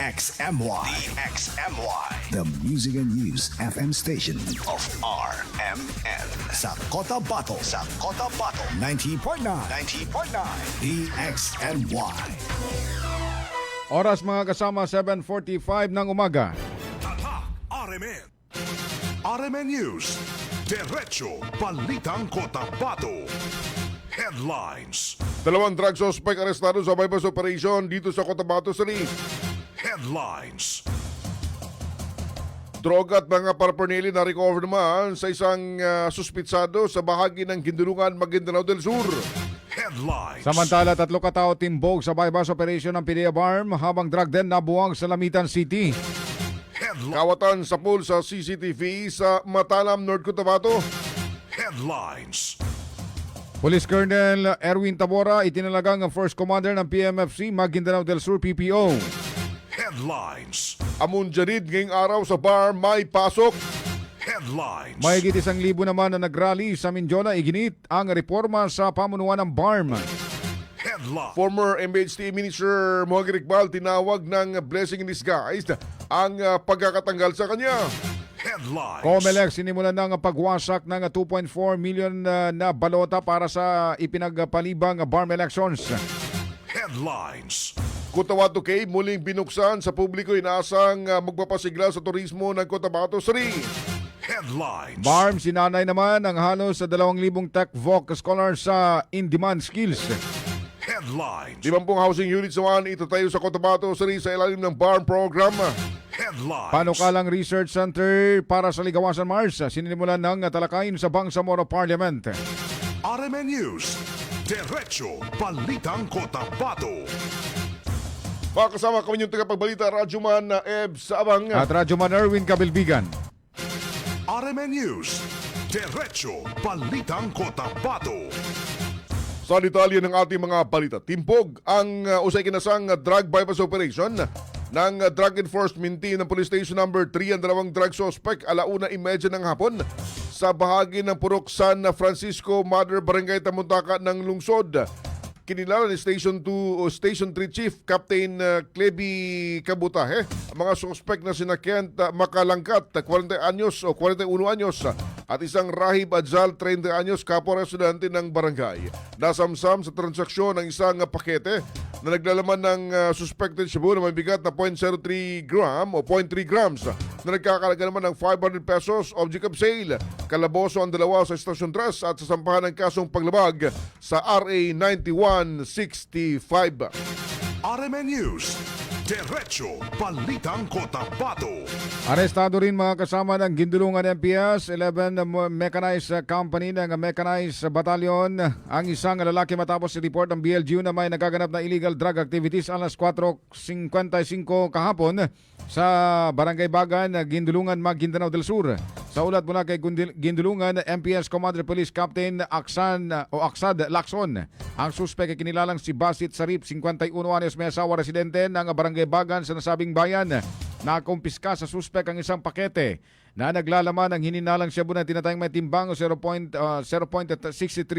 DXMY. DXMY. The Music and News FM station of RMN. Sa Cotabato. Sa Cotabato. 90.9. 90.9. DXMY. Oras mga kasama, 7:45 ng umaga. Tatak RMN. RMN News. Diretso Balitang Cotabato. Headlines. Dalawang drug suspect arestado sa bypass operation dito sa Cotabato City. Headlines. Droga at mga paraphernalia na recover naman sa isang suspitsado sa bahagi ng Gindulungan, Maguindanao del Sur. Headlines. Samantala, 3 katao timbog sa bypass operation ng PDEA BARM habang drug den nabuwang sa Lamitan City. Headlines. Kawatan sa pool sa CCTV sa Matalam, North Cotabato. Headlines. Police Colonel Erwin Tabora itinalagang ang First Commander ng PMFC Maguindanao del Sur PPO. Headlines. Amon Jarid ngayong araw sa bar may pasok. Headlines. Mahigit 1,000 naman na nagrally sa Mindona iginit ang reforma sa pamunuan ng BARM. Headlines. Former MHT Minister Mohag Iqbal tinawag ng blessing in disguise ang pagkakatanggal sa kanya. Headlines. COMELEC sinimulan ng pagwasak ng 2.4 million na balota para sa ipinagpalibang BARM elections. Headlines. Cotabato Cave muling binuksan sa publiko, inaasang magpapasigla sa turismo ng Cotabato City. Headlines. BARM sinanay naman ang halos sa 2,000 tech voc scholars sa in-demand skills. Headlines. 50 housing units naman itatayo sa Cotabato City sa ilalim ng BARM program. Headlines. Panukalang Research Center para sa Ligawasan Mars sinimulan ng talakayin sa Bangsamoro Parliament. RMN News. Diretso Balitang Cotabato. Mga kasama kami yung tagapagbalita, Radyoman Eb Sabang. At Radyoman Erwin Kabilbigan. RMN News. Diretso Balitang Cotabato. Sa detalye ng ating mga balita, timpog ang usay kinasang drug bypass operation ng Drug Enforcement Team ng Police Station Number 3 ang dalawang drug suspect 1:30 ng hapon sa bahagi ng Purok San Francisco Mother Barangay Tamuntaka ng lungsod. Kinilala ni Station 2 o Station 3 Chief Captain Cleby Kabutahe ang mga suspect na sina Kent Makalangkat, 40 anyos o 41 anyos at isang Rahib Adzal, 30 anyos, kapwa-residente ng barangay. Nasamsam sa transaksyon ng isang pakete na naglalaman ng suspected shabu na may bigat na 0.03 gram o 0.3 grams na nagkakalaga naman ng 500 pesos, object of sale. Kalaboso ang dalawa sa Station 3 at sasampahan ng kasong paglabag sa RA 9165. RMN News. Diretso Balitang Cotabato. Arestado rin mga kasama ng Gindulungan MPS, 11 mechanized company ng mechanized battalion. Ang isang lalaki matapos i-report ng BLGU na may nagaganap na illegal drug activities alas 4:55 kahapon sa Barangay Bagan, Gindulungan, Maguindanao del Sur. Sa ulat mula kay Gindulungan, MPS Commander Police Captain Aksad Lacson. Ang suspek ay kinilalang si Basit Sarip, 51 anyos, may asawa, residente ng Barangay Bagan sa nasabing bayan. Nakumpiska sa suspek ang isang pakete na naglalaman ng hininalang shabu na tinatayang may timbang 0.63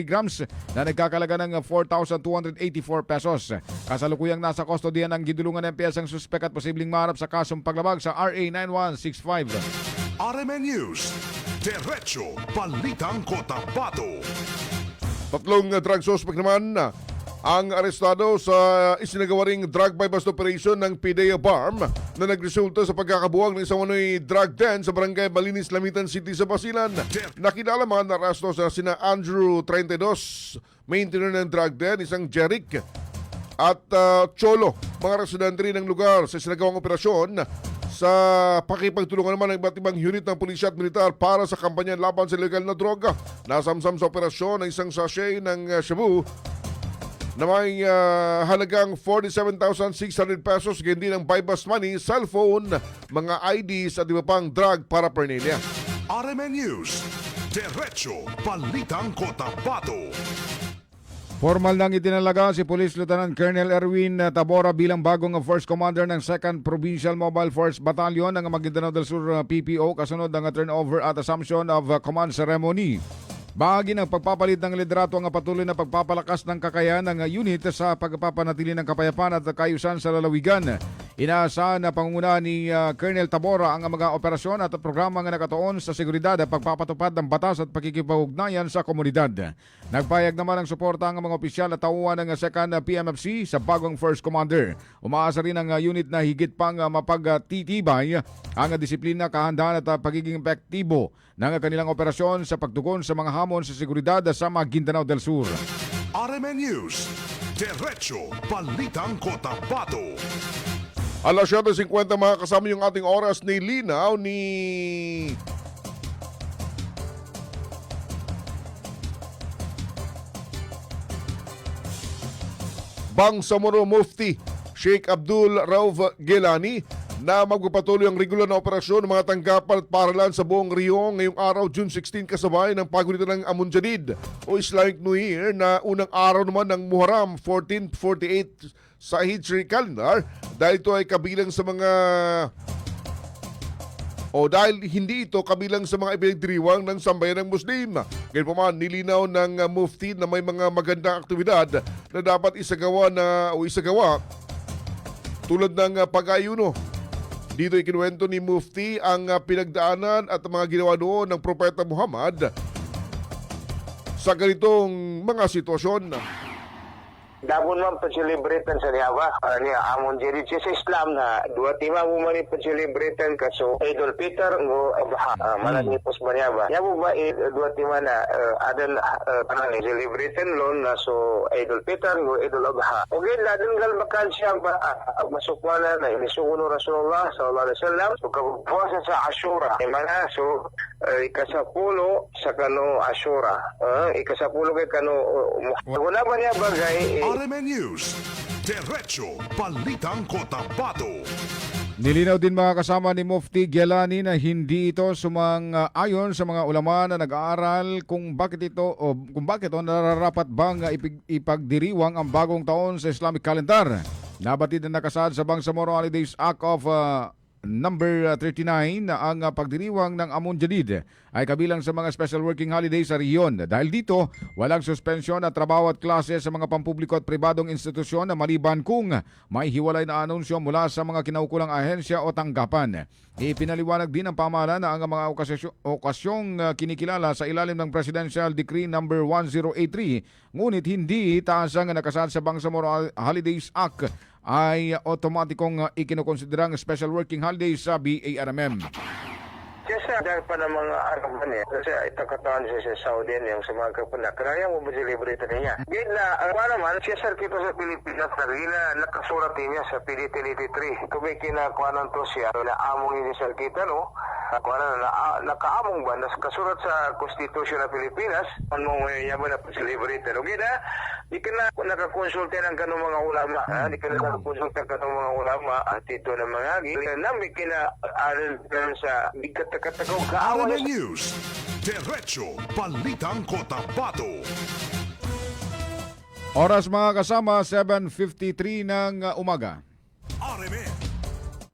grams na nagkakalaga ng 4,284 pesos. Kasalukuyang nasa kustodiyan ng Gindulungan MPS ang suspek at posibleng maharap sa kasong paglabag sa RA 9165. RMN News. Diretso Balitang Cotabato. Tatlong drug suspect naman ang arestado sa isinagawaring drug bypass operation ng PDEA BARM na nagresulta sa pagkakabuwag ng isang manoy drug den sa barangay Malinis, Lamitan City sa Basilan. Nakilala man na arasto sa sina Andrew, 32, maintainer ng drug den, isang Jeric at Cholo, mga residente rin ng lugar sa isinagawang operasyon sa pakipagtulungan naman ng iba't ibang unit ng pulisya at militar para sa kampanya laban sa illegal na droga. Nasamsam sa operasyon ng isang sachet ng shabu na may halagang 47,600 pesos, hindi ng bypass money, cellphone, mga IDs at iba pang drug paraphernalia. RMN News. Diretso Balitang Cotabato. Formal nang itinalaga si Police Lieutenant Colonel Erwin Tabora bilang bagong First Commander ng 2nd Provincial Mobile Force Battalion ng Maguindanao del Sur PPO kasunod ng turnover at assumption of command ceremony. Bahagi ng pagpapalit ng liderato ang patuloy na pagpapalakas ng kakayahan ng unit sa pagpapanatili ng kapayapaan at kaayusan sa lalawigan. Inaasahan na pangunguna ni Colonel Tabora ang mga operasyon at programa nga nakatuon sa seguridad at pagpapatupad ng batas at pakikipag-ugnayan sa komunidad. Nagpayag naman ng suporta ang mga opisyal at tauhan ng 2nd PMFC sa bagong First Commander. Umaasa rin ang unit na higit pang mapagtitibay ang disiplina, kahandaan at pagiging epektibo ng kanilang operasyon sa pagtugon sa mga hamon sa seguridad sa Maguindanao del Sur. RMN News, Diretso Balitang Cotabato. Alas 7:50 mga kasama yung ating oras ni Linaw ni Bangsamoro Mufti Sheikh Abdul Rauf Gilani na magpapatuloy ang regular na operasyon ng mga tanggapan at paralan sa buong Rio ngayong araw, June 16, kasabay ng pagunitan ng Amun Jadid o Islamic New Year na unang araw naman ng Muharram 1448 sa Hijri calendar, dahil ito ay kabilang sa mga dahil hindi ito kabilang sa mga ipinagdiriwang ng sambayan ng Muslim. Ngayon pa man, nilinaw ng Mufti na may mga magandang aktibidad na dapat isagawa tulad ng pag-ayuno. Dito ikinuwento ni Mufti ang pinagdaanan at mga ginawa doon ng Propeta Muhammad sa ganitong mga sitwasyon. Dabon man pa-celebratean sa Niaba. Niya, amon diri sa Islam na dua tima mo man pa-celebratean kaso Idul Fitr ngo Adha. Manan ni pos Niaba. Yabo ba dua tima na adan kanang celebratean lon na so Idul Fitr ngo Idul Adha. Okay, ladin gal bakan siya ba masukwana na inisuno Rasulullah sallallahu alaihi wasallam so kabuwasan sa Ashura. Mana so ikasapulo sa kano Ashura. Ikasapulo kay kano wala ba niya bagay RMN News, Diretso Balitang Cotabato. Nilinaw din mga kasama ni Mufti Gilani na hindi ito sumang-ayon sa mga ulama na nag-aaral kung bakit ito nararapat bang ipagdiriwang ang bagong taon sa Islamic calendar. Nabatid na nakasaad sa Bangsamoro Holidays Act of number 39 na ang pagdiriwang ng Amun Jadid ay kabilang sa mga special working holidays sa rehiyon. Dahil dito, walang suspensyon at trabaho at klase sa mga pampubliko at pribadong institusyon na maliban kung may hiwalay na anunsyo mula sa mga kinaukulang ahensya o tanggapan. Ipinaliwanag din ng pamahalaan na ang mga okasyong kinikilala sa ilalim ng Presidential Decree number 1083, ngunit hindi taasang nakasaad sa Bangsamoro Holidays Act ay otomatikong ikinukonsiderang special working holidays sa BARMM. Kasi dahil pa ng mga araban niya, kasi itakataan siya sa Saudi yung sa mga kapanak, kaya mo ba-celebrate niya. Gayun na, naman, siya sir kita sa Pilipinas na rin na nakasurat niya sa PD-83. Kung kinakuanan to siya, na among ini sir kita, no? Nakaamong ba, nakasurat sa Constitution ng Pilipinas, anong niya ba na celebrate? Gayun na, di ka na nakakonsulta ng kanong mga ulama, di ka na nakakonsulta ng kanong mga ulama, at ito na mga agi, namin kina-aral sa bigat RMN News, Diretso Balitang Cotabato. Oras mga kasama, 7:53 ng umaga. RMN.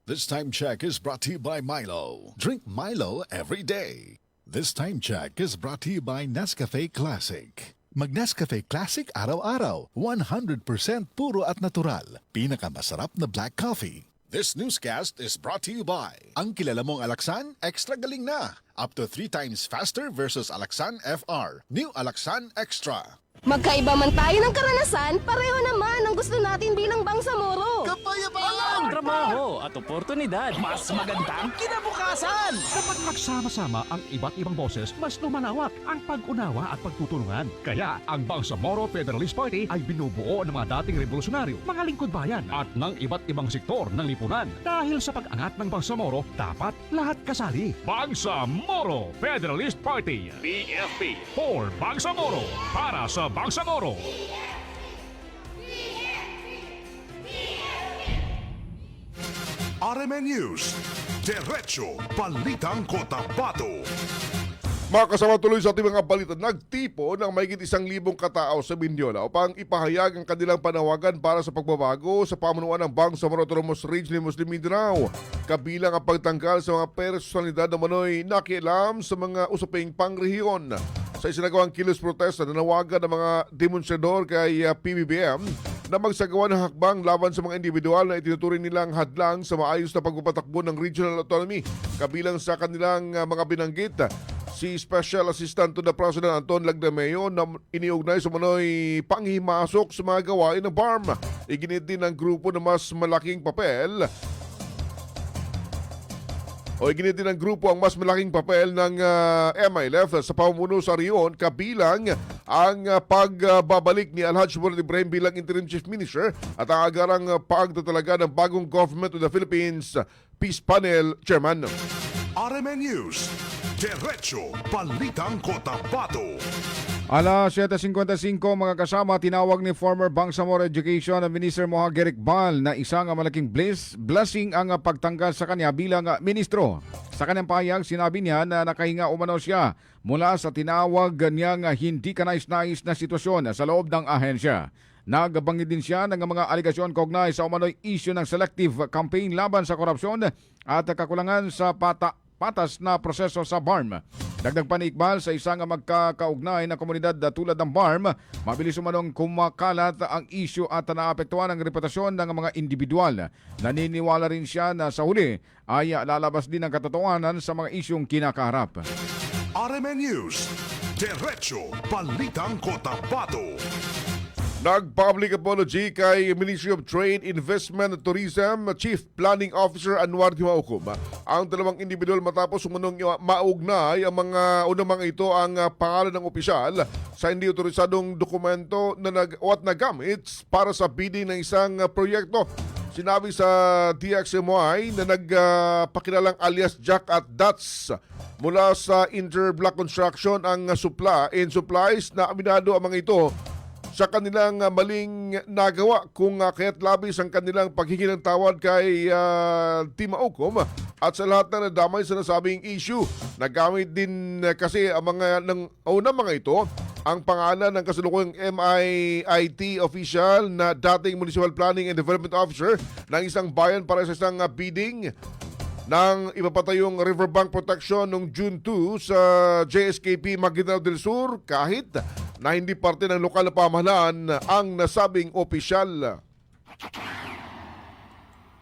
This time check is brought to you by Milo. Drink Milo every day. This time check is brought to you by Nescafe Classic. Mag-Nescafe Classic araw-araw. 100% puro at natural. Pinakamasarap na black coffee. This newscast is brought to you by ang kilala mong Alaksan, extra galing na. Up to 3 times faster versus Alaksan FR. New Alaksan Extra. Magkaiba man tayo ng karanasan, pareho naman ang gusto natin bilang Bangsamoro. Kapayapaan! Trabaho at oportunidad. Mas magandang kinabukasan. Kapag nagsama-sama ang iba't ibang boses, mas lumalawak ang pag-unawa at pagtutulungan. Kaya ang Bangsamoro Federalist Party ay binubuo ng mga dating revolusyonaryo, mga lingkod bayan at ng iba't ibang sektor ng lipunan. Dahil sa pag-angat ng Bangsamoro, dapat lahat kasali. Bangsamoro Federalist Party. BFP for Bangsamoro. Para sa Bangsamoro. RMN News, Diretso Balitang Cotabato. Mga kasama, tuloy sa ating mga balita, nagtipo ng mahigit 1,000 katao sa Mindiola upang ipahayag ang kanilang panawagan para sa pagbabago sa pamunuan ng Bangsamoro Autonomous Region ni Muslim Mindanao. Kabilang ang pagtanggal sa mga personalidad na manoy nakialam sa mga usaping pangrehiyon. Sa isinagawang kilos protesta, nanawagan ng mga demonstrador kay PBBM na magsagawa ng hakbang laban sa mga individual na itinuturing nilang hadlang sa maayos na pagpapatakbo ng regional autonomy. Kabilang sa kanilang mga binanggit, si Special Assistant to the President Anton Lagdameo na iniugnay sa manoy panghimasok sa mga gawain ng BARM. Iginit din ng grupo na mas malaking papel ang mas malaking papel ng MILF sa pamumuno sa riyon, kabilang ang pagbabalik ni Alhaj Murad Ibrahim bilang Interim Chief Minister at ang agarang pagtatalaga ng bagong Government of the Philippines Peace Panel Chairman. RMN News, Diretso Balitang Cotabato. Alas 7:55 mga kasama, tinawag ni former Bangsamoro Education Minister Moha Gerrick Bal na isang malaking blessing ang pagtanggal sa kanya bilang ministro. Sa kanyang pahayag, sinabi niya na nakahinga umano siya mula sa tinawag niyang hindi kanais-nais na sitwasyon sa loob ng ahensya. Nagbanggit din siya ng mga aligasyon kaugnay sa umano'y issue ng selective campaign laban sa korupsyon at kakulangan sa patas na proseso sa BARM. Dagdag pa ni Iqbal, sa isang magkakaugnay na komunidad tulad ng BARM, mabilis umanong kumakalat ang issue at naapektuhan ang reputasyon ng mga individual. Naniniwala rin siya na sa huli ay lalabas din ang katotohanan sa mga isyong kinakaharap. RMN News, Diretso Balitang Cotabato. Nag-public apology kay Ministry of Trade, Investment at Tourism Chief Planning Officer Anwar Dimaukom. Ang dalawang individual matapos umunong maugnay ang mga unang ito ang pangalan ng opisyal sa hindi otorisadong dokumento na nagamit para sa bidding ng isang proyekto. Sinabi sa DXMY na nagpakilalang alias Jack at Dats mula sa Interblock Construction ang supplies na aminado ang mga ito sa kanilang maling nagawa kung kaya't labis ang kanilang paghingi ng tawad kay Dimaukom at sa lahat na nadamay sa nasabing issue. Nagamit din kasi ang mga ito ang pangalan ng kasalukuyang MIIT official na dating Municipal Planning and Development Officer ng isang bayan para sa isang bidding ng ipapatayong riverbank protection noong June 2 sa JSKP Maguindanao del Sur kahit na hindi parte ng lokal na pamahalaan ang nasabing opisyal.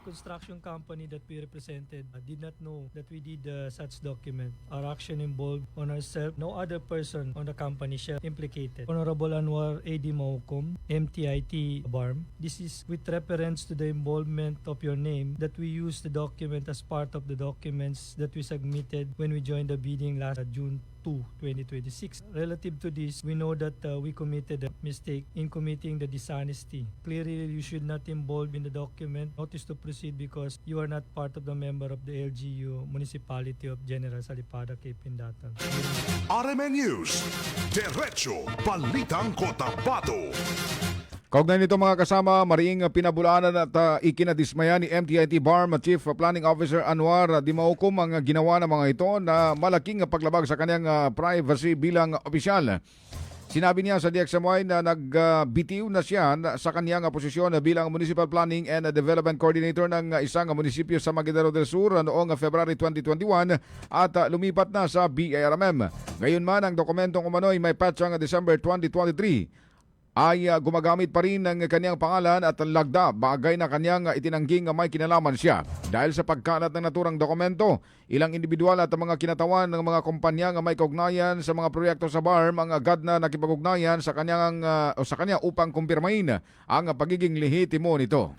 Construction company that we represented did not know that we did such document. Our action involved on ourselves. No other person on the company shall implicated. Honorable Anwar A.D. Maukom, MTIT BARM. This is with reference to the involvement of your name that we used the document as part of the documents that we submitted when we joined the bidding last June 2, 2026. Relative to this, we know that we committed a mistake in committing the dishonesty. Clearly, you should not involve in the document. Notice to proceed because you are not part of the member of the LGU Municipality of General Salipada, Cape Pindatan. RMN News, Diretso Balitang Cotabato. Kaugnay nito mga kasama, maring pinabulaanan at ikinadismaya ni MTIT BARM Chief Planning Officer Anwar Dimaukom ang ginawa ng mga ito na malaking paglabag sa kanyang privacy bilang opisyal. Sinabi niya sa DXMY na nagbitiw na siya sa kanyang posisyon bilang Municipal Planning and Development Coordinator ng isang munisipyo sa Maguindanao del Sur noong February 2021 at lumipat na sa BARMM. Ngayon man, ang dokumentong umano'y may patsang December 2023 ay gumagamit pa rin ng kanyang pangalan at lagda, bagay na kanyang itinangging may kinalaman siya. Dahil sa pagkalat ng naturang dokumento, ilang individual at mga kinatawan ng mga kumpanya nga may kaugnayan sa mga proyekto sa BARM ang agad na nakipag-ugnayan sa kanya upang kumpirmahin ang pagiging lehitimo nito.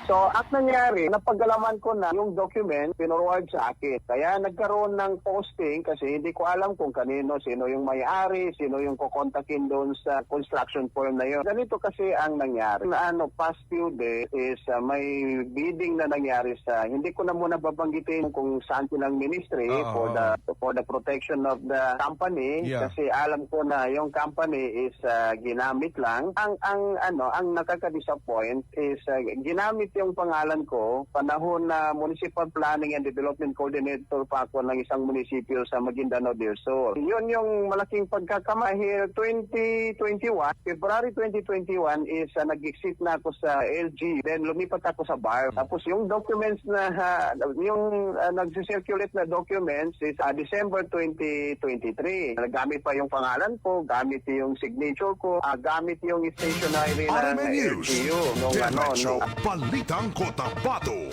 So, at nangyari, napagalaman ko na yung document, pinurward sa akin. Kaya nagkaroon ng posting kasi hindi ko alam kung sino yung may-ari, sino yung kukontakin doon sa construction firm na yun. Ganito kasi ang nangyari. Past few days is may bidding na nangyari sa, hindi ko na muna babanggitin kung saan silang ministry for the protection of the company. Yeah. Kasi alam ko na yung company is ginamit lang. Ang nakaka-disappoint is ginamit yung pangalan ko, panahon na Municipal Planning and Development Coordinator pa ako ng isang munisipyo sa Maguindanao del Sur. Yun yung malaking pagkakamahir. 2021, February 2021 is nag-exit na ako sa LG. Then lumipat ako sa BAR. Tapos yung documents na, yung nag-circulate na documents is December 2023. Nagamit pa yung pangalan ko, gamit yung signature ko, gamit yung stationery na RMN News. LGU. Diretso Balitang Cotabato.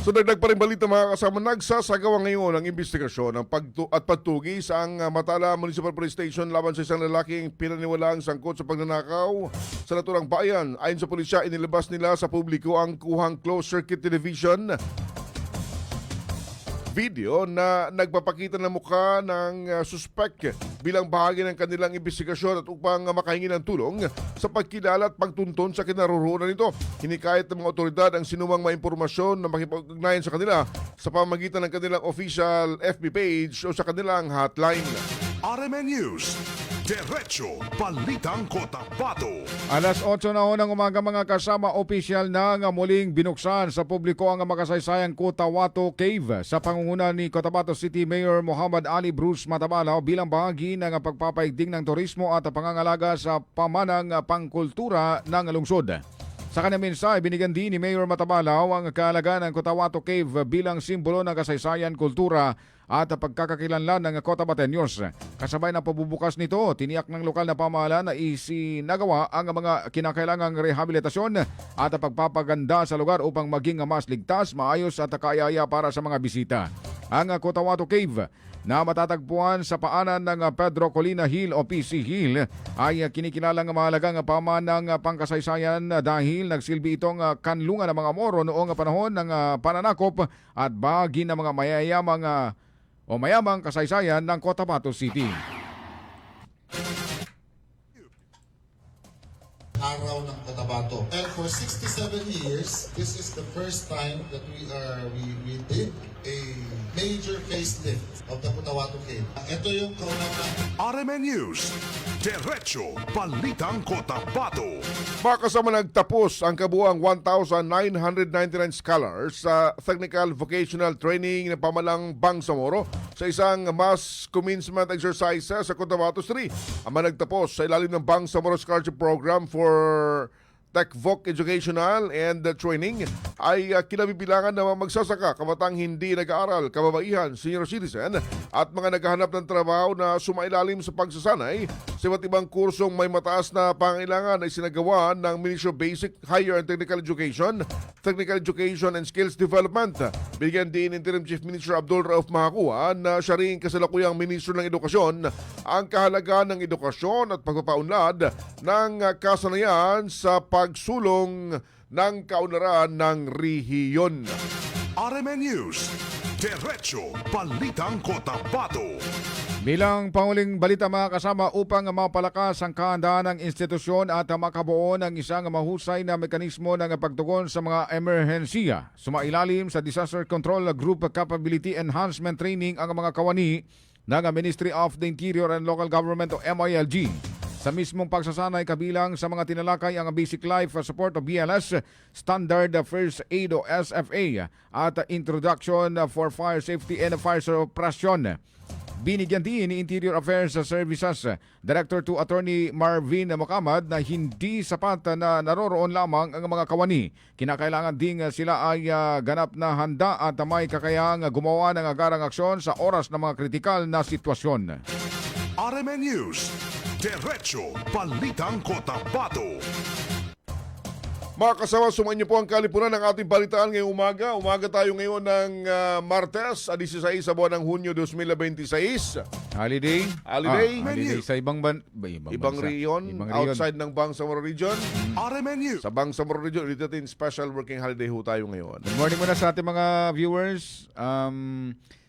So dagdag pa rin balita mga kasama, nagsasagawa ngayon ang investigasyon at pagtugis ang Matala Municipal Police Station laban sa isang lalaking pinaniwalaang sangkot sa pagnanakaw sa naturang bayan. Ayon sa pulisya, inilabas nila sa publiko ang kuhang closed circuit television video na nagpapakita ng mukha ng suspect bilang bahagi ng kanilang investigasyon at upang makahingi ng tulong sa pagkilala at pagtuntun sa kinaroroonan nito. Hinikayat ng mga otoridad ang sinumang maimpormasyon na makipag-ugnayan sa kanila sa pamamagitan ng kanilang official FB page o sa kanilang hotline. RMN News. Diretso Balitang Cotabato. Alas 8 na ho ng umaga mga kasama, opisyal na nga muling binuksan sa publiko ang makasaysayang Cotabato Cave sa pangunguna ni Cotabato City Mayor Muhammad Ali Bruce Matabalaw bilang bahagi ng pagpapaigting ng turismo at pangangalaga sa pamanang pangkultura ng lungsod. Sa kanyang mensahe, binigyan din ni Mayor Matabalaw ang kahalagahan ng Cotabato Cave bilang simbolo ng kasaysayan, kultura at pagkakakilanlan ng Cotabateños. Kasabay ng pabubukas nito, tiniyak ng lokal na pamahalaan na isinagawa ang mga kinakailangang rehabilitasyon at pagpapaganda sa lugar upang maging mas ligtas, maayos at kaayaya para sa mga bisita. Ang Cotabato Cave na matatagpuan sa paanan ng Pedro Colina Hill o PC Hill ay kinikilalang mahalagang pamanang pangkasaysayan dahil nagsilbi itong kanlungan ng mga Moro noong panahon ng pananakop at bahagi ng mga mayamang kasaysayan ng Cotabato City. Araw ng Cotabato. And for 67 years, this is the first time that we did a major facelift of the Cotabato Cave. Ito yung kauna-una. RMN News. Diretso Balitang Cotabato. Mga kasama, nagtapos ang kabuang 1,999 scholars sa Technical Vocational Training ng pamalang Bangsamoro sa isang mass commencement exercise sa Cotabato City. Ang mga nagtapos sa ilalim ng Bangsamoro Scholarship Program for TechVoc Educational and Training ay kinabibilangan ng mga magsasaka, kabatang hindi nag-aaral, kababaihan, senior citizen at mga naghahanap ng trabaho na sumailalim sa pagsasanay sa iba't ibang kursong may mataas na pangailangan ay sinagawa ng Ministry of Basic, Higher and Technical Education, Technical Education and Skills Development. Bigyan din Interim Chief Minister Abdul Rauf Mahakua na siya rin kasalukuyang Ministro ng Edukasyon ang kahalagaan ng edukasyon at pagpapaunlad ng kasanayan sa pagsulong ng kaunlaran ng rehiyon. RMN News. Diretso Balitang Cotabato. Bilang panguling balita mga kasama, upang mapalakas ang kahandaan ng institusyon at makabuo ng isang mahusay na mekanismo ng pagtugon sa mga emerhensiya, sumailalim sa Disaster Control Group Capability Enhancement Training ang mga kawani ng Ministry of the Interior and Local Government o MILG. Sa mismong pagsasanay, kabilang sa mga tinalakay ang Basic Life Support o BLS, Standard First Aid o SFA at Introduction for Fire Safety and Fire Suppression. Binigyan din ni Interior Affairs Services Director 2 Attorney Marvin Mukamad na hindi sapat na naroroon lamang ang mga kawani. Kinakailangan ding sila ay ganap na handa at may kakayahang gumawa ng agarang aksyon sa oras ng mga kritikal na sitwasyon. RMN News. Diretso Balitang Cotabato. Mga kasama, sumayin niyo po ang kalipunan ng ating balitaan ngayong umaga. Umaga tayo ngayon ng Martes, 16 sa buwan ng Hunyo 2026. Holiday? Holiday? Holiday sa ibang Ibang rehiyon, outside ng Bangsamoro Region. RMN News. Sa Bangsamoro Region, ulit natin special working holiday ho tayo ngayon. Good morning muna sa ating mga viewers.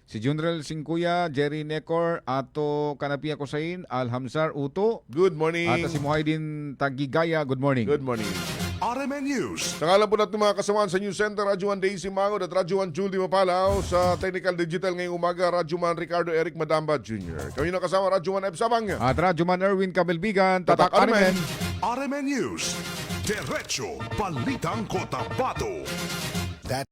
Si General Singkuya, Jerry Necor, Ato Kanapia Kosain, Alhamsar Uto. Good morning. At si Muhaydin Tagigaya, good morning. Good morning. RMN News. Nangalan po natin mga kasamaan sa News Center, Radyo 1 Daisy Mangod at Radyo 1 Julie Mapalaw. Sa Technical Digital ngayong umaga, Radyo 1 Ricardo Eric Madamba Jr. Kami na kasama, Radyo 1 F Sabang. At Radyo Man Erwin Kabelbigan, Tatak Tatak Armen. Armen. RMN News. Diretso Balitang Cotabato. That